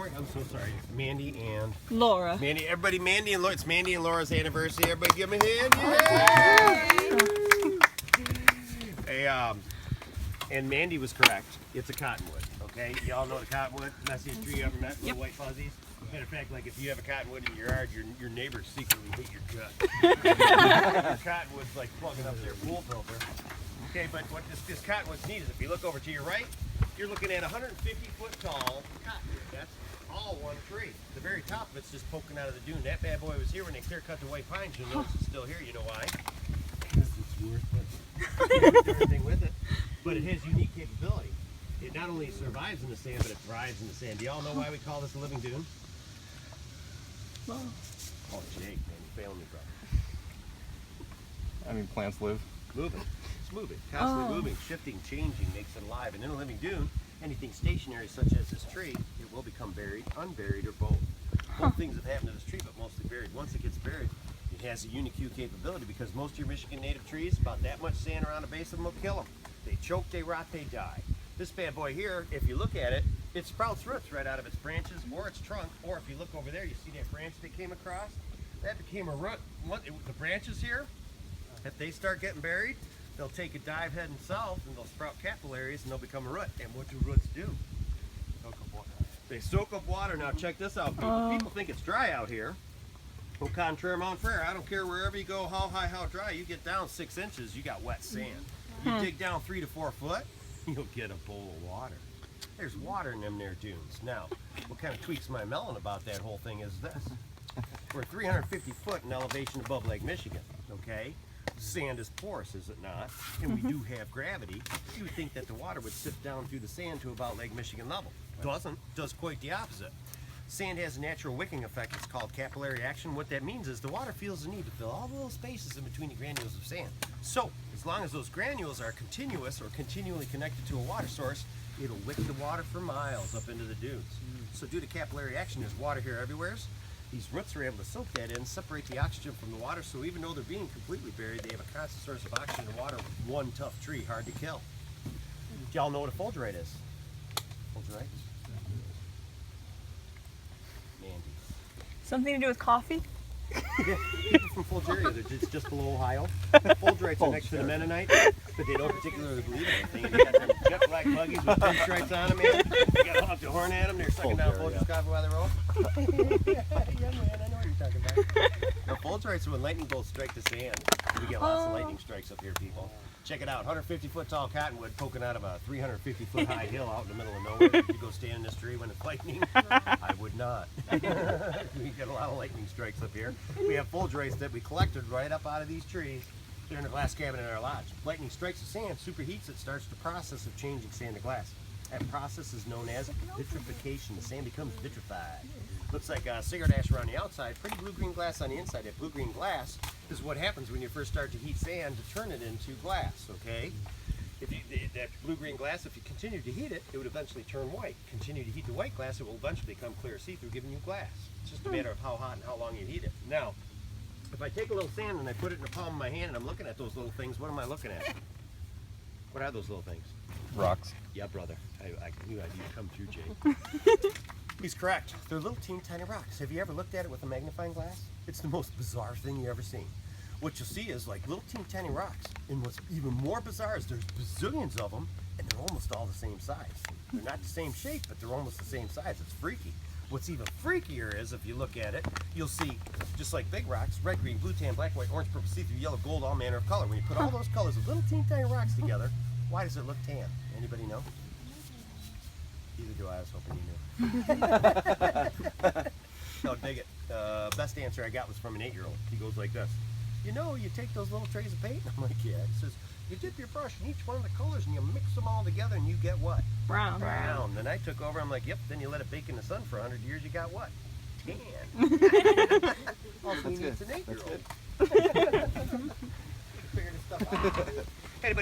worry. I'm so sorry. Mandy and Laura. Mandy, everybody, Mandy and Laura. It's Mandy and Laura's anniversary. Everybody, give me a hand. Yay! Hey, and Mandy was correct. It's a cottonwood. Okay, y'all know the cottonwood, messiest tree you ever met. Little white fuzzies. Matter of fact, like if you have a cottonwood in your yard, your neighbors secretly hate your gut. Your cottonwood's like plugging up their pool filter. Okay, but what this cottonwood's neat is if you look over to your right, you're looking at a 150-foot tall cottonwood. That's all one tree. The very top of it's just poking out of the dune. That bad boy was here when they clear cut the white pines. You'll notice it's still here. You know why? Because it's worthless. You can't do anything with it, but it has unique capability. It not only survives in the sand, but it thrives in the sand. Do y'all know why we call this a living dune? Oh, Jake, man, you failing me, brother. I mean, plants live. Moving. It's moving. Constantly moving, shifting, changing, makes it alive. And in a living dune, anything stationary such as this tree, it will become buried, unburied, or both. Both things have happened to this tree, but mostly buried. Once it gets buried, it has a unique capability because most of your Michigan native trees, about that much sand around the base of them will kill them. They choke, they rot, they die. This bad boy here, if you look at it, it sprouts roots right out of its branches or its trunk, or if you look over there, you see that branch that came across? That became a root. The branches here, if they start getting buried, they'll take a dive heading south and they'll sprout capillaries and they'll become a root. And what do roots do? Soak up water. They soak up water. Now check this out, people. People think it's dry out here. Au contraire, Mount Frere, I don't care wherever you go, how high, how dry, you get down 6 inches, you got wet sand. You dig down 3 to 4 foot, you'll get a bowl of water. There's water in them there dunes. Now, what kind of tweaks my melon about that whole thing is this. We're 350 foot in elevation above Lake Michigan, okay? Sand is porous, is it not? And we do have gravity. You would think that the water would sift down through the sand to about Lake Michigan level. Doesn't, does quite the opposite. Sand has a natural wicking effect. It's called capillary action. What that means is the water feels the need to fill all the little spaces in between the granules of sand. So, as long as those granules are continuous or continually connected to a water source, it'll wick the water for miles up into the dunes. So due to capillary action, there's water here everywhere. These roots are able to soak that in, separate the oxygen from the water, so even though they're being completely buried, they have a constant source of oxygen and water. One tough tree, hard to kill. Do y'all know what a fulgurite is? Fulgurite? Mandy. Something to do with coffee? Yeah, people from Fulgeria, they're just below Ohio. Fulgurites are next to the Mennonite, but they don't particularly believe in anything. And you got them jet black buggies with pinstripes on them, man. You got to honk the horn at them, they're sucking down Folgers coffee while they roll. Yeah, man, I know what you're talking about. Now, Fulgurites are when lightning bolts strike the sand. We get lots of lightning strikes up here, people. Check it out, 150-foot tall cottonwood poking out of a 350-foot high hill out in the middle of nowhere. You go stand in this tree when it's lightning? I would not. We get a lot of lightning strikes up here. We have fulgurites that we collected right up out of these trees. They're in a glass cabinet in our lodge. Lightning strikes the sand, superheats it, starts the process of changing sand to glass. That process is known as vitrification. The sand becomes vitrified. Looks like cigarette ash around the outside, pretty blue-green glass on the inside. That blue-green glass is what happens when you first start to heat sand to turn it into glass, okay? That blue-green glass, if you continue to heat it, it would eventually turn white. Continue to heat the white glass, it will eventually become clear see-through, giving you glass. It's just a matter of how hot and how long you heat it. Now, if I take a little sand and I put it in the palm of my hand and I'm looking at those little things, what am I looking at? What are those little things? Rocks. Yeah, brother. I knew I'd come through, Jake. He's correct. They're little teeny tiny rocks. Have you ever looked at it with a magnifying glass? It's the most bizarre thing you've ever seen. What you'll see is like little teeny tiny rocks. And what's even more bizarre is there's bazillions of them, and they're almost all the same size. They're not the same shape, but they're almost the same size. It's freaky. What's even freakier is if you look at it, you'll see, just like big rocks, red, green, blue, tan, black, white, orange, purple, see-through, yellow, gold, all manner of color. When you put all those colors of little teeny tiny rocks together, why does it look tan? Anybody know? Either do I. Was hoping you knew. No, dig it. Best answer I got was from an 8-year-old. He goes like this. You know, you take those little trays of paint. I'm like, yeah. He says, you dip your brush in each one of the colors and you mix them all together and you get what? Brown. Brown. Then I took over. I'm like, yep. Then you let it bake in the sun for 100 years. You got what? Tan. Also, That's good. It's an 8-year-old. That's good. Figure this stuff out. Anybody?